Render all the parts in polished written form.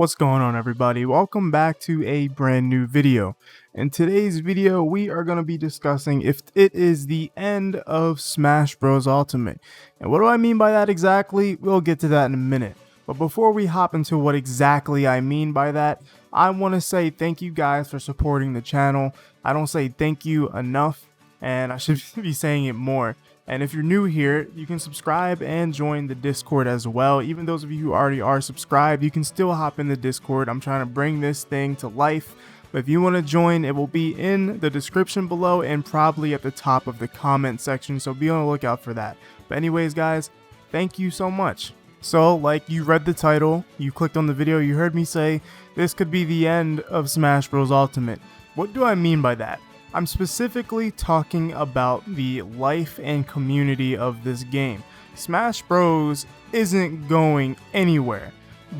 What's going on, everybody? Welcome back to a brand new video. In today's video, we are going to be discussing if it is the end of Smash Bros. Ultimate. And what do I mean by that exactly? We'll get to that in a minute. But before we hop into what exactly I mean by that, I want to say thank you guys for supporting the channel. I don't say thank you enough, and I should be saying it more. And if you're new here, you can subscribe and join the Discord as well. Even those of you who already are subscribed, you can still hop in the Discord. I'm trying to bring this thing to life. But if you want to join, it will be in the description below and probably at the top of the comment section. So be on the lookout for that. But anyways, guys, thank you so much. So, like, you read the title, you clicked on the video, you heard me say this could be the end of Smash Bros. Ultimate. What do I mean by that? I'm specifically talking about the life and community of this game. Smash Bros. Isn't going anywhere.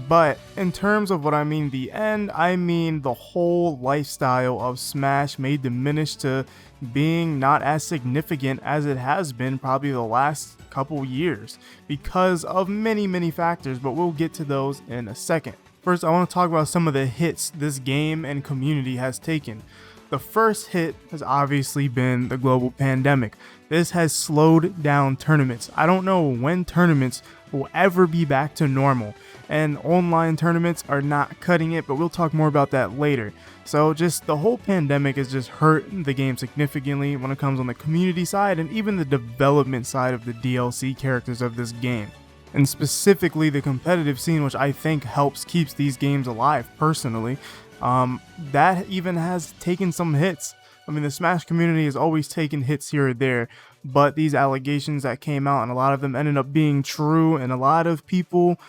But in terms of what I mean the end, I mean the whole lifestyle of Smash may diminish to being not as significant as it has been probably the last couple years because of many factors, but we'll get to those in a second. First, I want to talk about some of the hits this game and community has taken. The first hit has obviously been the global pandemic. This has slowed down tournaments. I don't know when tournaments will ever be back to normal, and online tournaments are not cutting it, but we'll talk more about that later. So just the whole pandemic has just hurt the game significantly when it comes on the community side and even the development side of the DLC characters of this game. And specifically the competitive scene, which I think helps keeps these games alive personally. That even has taken some hits. I mean, the Smash community has always taken hits here or there, but these allegations that came out, and a lot of them ended up being true, and a lot of people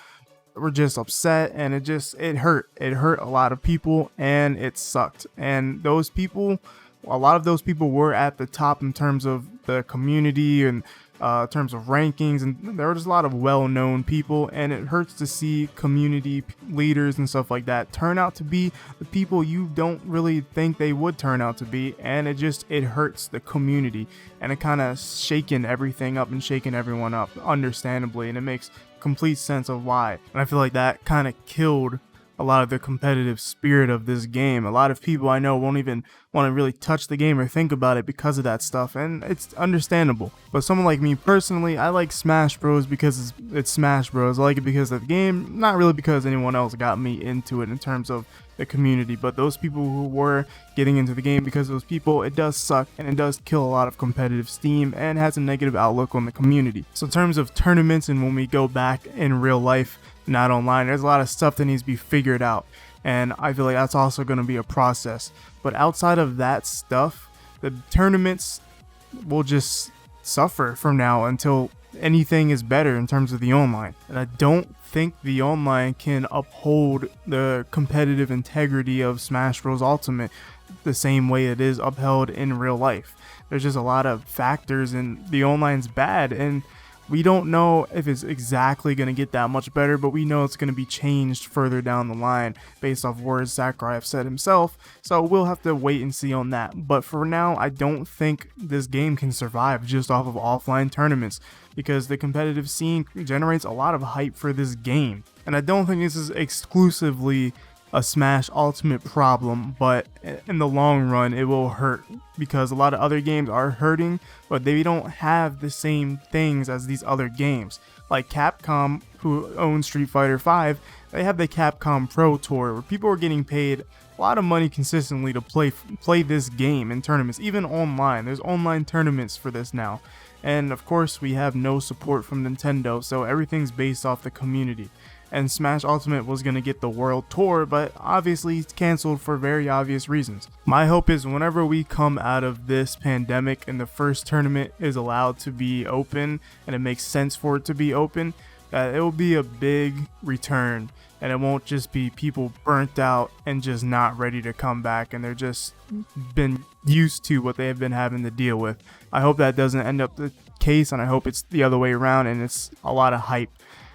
were just upset, and it hurt. It hurt a lot of people, and it sucked. And those people, a lot of those people were at the top in terms of the community and in terms of rankings, and there were just a lot of well-known people, and it hurts to see community leaders and stuff like that turn out to be the people you don't really think they would turn out to be, and it hurts the community, and it kind of shaking everything up and shaking everyone up, understandably, and it makes complete sense of why. And I feel like that kind of killed a lot of the competitive spirit of this game. A lot of people I know won't even want to really touch the game or think about it because of that stuff, and it's understandable. But someone like me personally, I like Smash Bros. Because it's Smash Bros. I like it because of the game, not really because anyone else got me into it in terms of the community, but those people who were getting into the game because of those people, it does suck, and it does kill a lot of competitive steam and has a negative outlook on the community. So in terms of tournaments and when we go back in real life, not online, there's a lot of stuff that needs to be figured out, and I feel like that's also going to be a process. But outside of that stuff, the tournaments will just suffer from now until anything is better in terms of the online, and I don't think the online can uphold the competitive integrity of Smash Bros. Ultimate the same way it is upheld in real life. There's just a lot of factors, and the online's bad, and we don't know if it's exactly going to get that much better, but we know it's going to be changed further down the line based off words Sakurai have said himself, so we'll have to wait and see on that. But for now, I don't think this game can survive just off of offline tournaments, because the competitive scene generates a lot of hype for this game. And I don't think this is exclusively a Smash Ultimate problem, but in the long run it will hurt because a lot of other games are hurting, but they don't have the same things as these other games. Like Capcom, who owns Street Fighter V, they have the Capcom Pro Tour where people are getting paid a lot of money consistently to play this game in tournaments, even online. There's online tournaments for this now. And of course we have no support from Nintendo, so everything's based off the community. And Smash Ultimate was going to get the world tour, but obviously it's canceled for very obvious reasons. My hope is whenever we come out of this pandemic and the first tournament is allowed to be open and it makes sense for it to be open, that it will be a big return, and it won't just be people burnt out and just not ready to come back, and they're just been used to what they have been having to deal with. I hope that doesn't end up the case, and I hope it's the other way around and it's a lot of hype.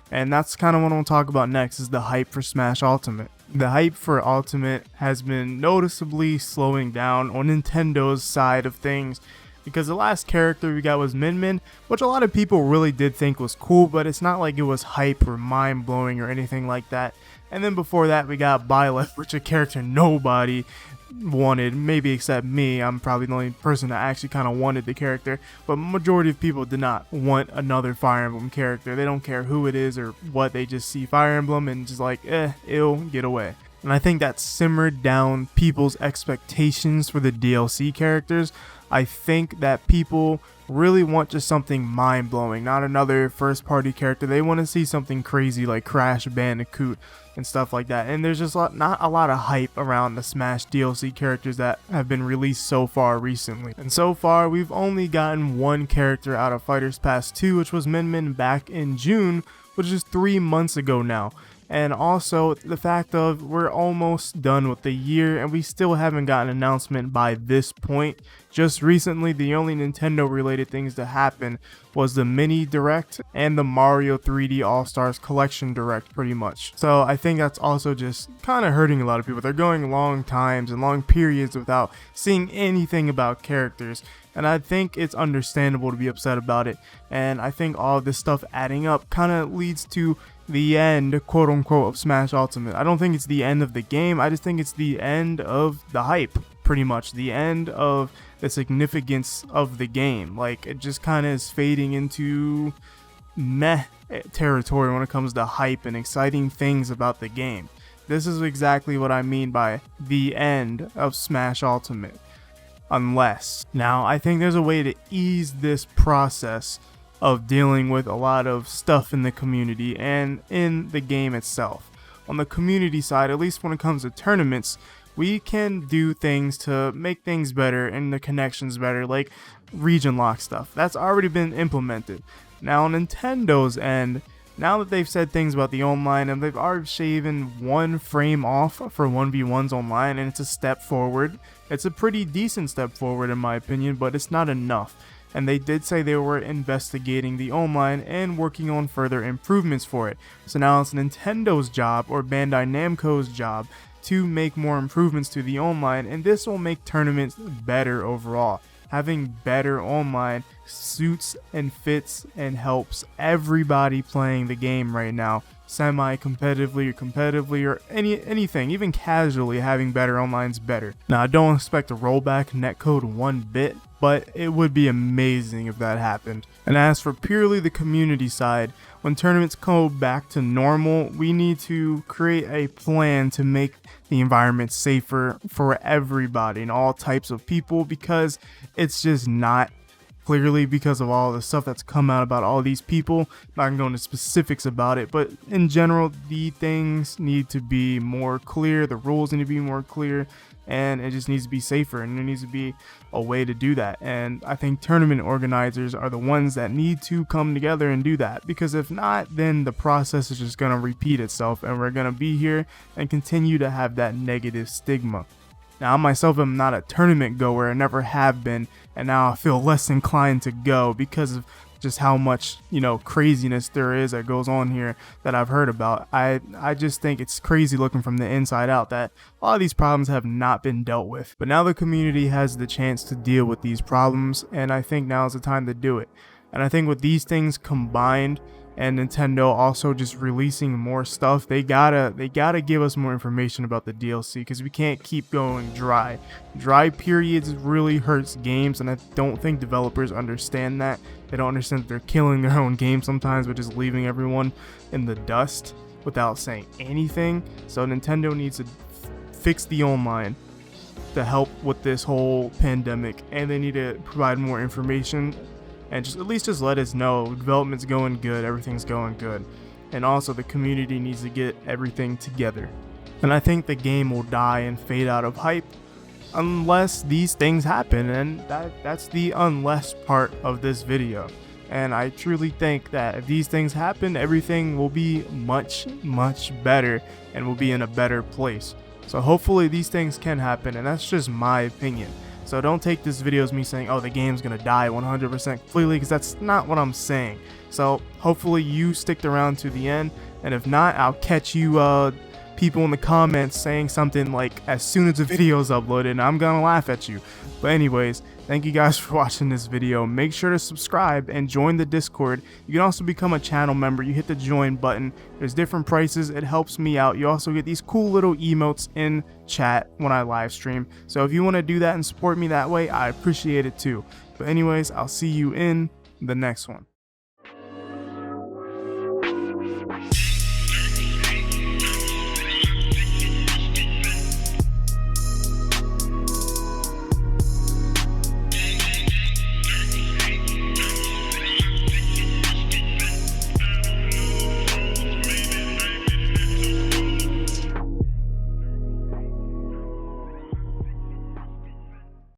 And that's kind of what I want to talk about next, is the hype for Smash Ultimate. The hype for Ultimate has been noticeably slowing down on Nintendo's side of things, because the last character we got was Min Min, which a lot of people really did think was cool, but it's not like it was hype or mind-blowing or anything like that. And then before that we got Byleth, which a character nobody wanted, maybe except me. I'm probably the only person that actually kind of wanted the character, but majority of people did not want another Fire Emblem character. They don't care who it is or what, they just see Fire Emblem and just like, ew, get away. And I think that simmered down people's expectations for the DLC characters. I think that people really want just something mind-blowing, not another first-party character. They want to see something crazy like Crash Bandicoot and stuff like that. And there's just not a lot of hype around the Smash DLC characters that have been released so far recently. And so far, we've only gotten one character out of Fighters Pass 2, which was Min Min back in June, which is 3 months ago now. And also the fact of we're almost done with the year and we still haven't gotten an announcement by this point. Just recently, the only Nintendo related things to happen was the Mini Direct and the Mario 3D All-Stars Collection Direct pretty much. So I think that's also just kind of hurting a lot of people. They're going long times and long periods without seeing anything about characters. And I think it's understandable to be upset about it. And I think all of this stuff adding up kind of leads to the end, quote unquote, of Smash Ultimate. I don't think it's the end of the game. I just think it's the end of the hype, pretty much. The end of the significance of the game. Like, it just kind of is fading into meh territory when it comes to hype and exciting things about the game. This is exactly what I mean by the end of Smash Ultimate. Unless. Now, I think there's a way to ease this process of dealing with a lot of stuff in the community and in the game itself. On the community side, at least when it comes to tournaments, we can do things to make things better and the connections better, like region lock stuff. That's already been implemented. Now on Nintendo's end, now that they've said things about the online and they've already shaven one frame off for 1v1s online, and it's a step forward. It's a pretty decent step forward in my opinion, but it's not enough. And they did say they were investigating the online and working on further improvements for it. So now it's Nintendo's job, or Bandai Namco's job, to make more improvements to the online, and this will make tournaments better overall. Having better online suits and fits and helps everybody playing the game right now, semi-competitively or competitively or anything, even casually. Having better online is better. Now I don't expect to roll back netcode one bit, but it would be amazing if that happened. And as for purely the community side, when tournaments go back to normal, we need to create a plan to make the environment safer for everybody and all types of people, because it's just not. Clearly, because of all the stuff that's come out about all these people. I'm not gonna go into specifics about it, but in general, the things need to be more clear, the rules need to be more clear, and it just needs to be safer, and there needs to be a way to do that. And I think tournament organizers are the ones that need to come together and do that, because if not, then the process is just gonna repeat itself, and we're gonna be here and continue to have that negative stigma. Now, I myself am not a tournament goer, I never have been, and now I feel less inclined to go because of just how much, craziness there is that goes on here that I've heard about. I just think it's crazy looking from the inside out that a lot of these problems have not been dealt with. But now the community has the chance to deal with these problems, and I think now is the time to do it. And I think with these things combined, and Nintendo also just releasing more stuff, they gotta give us more information about the DLC, because we can't keep going dry. Dry periods really hurts games, and I don't think developers understand that. They don't understand that they're killing their own game sometimes by just leaving everyone in the dust without saying anything. So Nintendo needs to fix the online to help with this whole pandemic, and they need to provide more information and just at least just let us know development's going good, everything's going good. And also the community needs to get everything together. And I think the game will die and fade out of hype unless these things happen, and that's the unless part of this video. And I truly think that if these things happen, everything will be much better and will be in a better place. So hopefully these things can happen, and that's just my opinion. So don't take this video as me saying, oh, the game's gonna die 100% completely, because that's not what I'm saying. So hopefully you stick around to the end, and if not, I'll catch you people in the comments saying something like, as soon as the video is uploaded, and I'm gonna laugh at you. But anyways, thank you guys for watching this video. Make sure to subscribe and join the Discord. You can also become a channel member. You hit the join button. There's different prices. It helps me out. You also get these cool little emotes in chat when I live stream. So if you want to do that and support me that way, I appreciate it too. But anyways, I'll see you in the next one.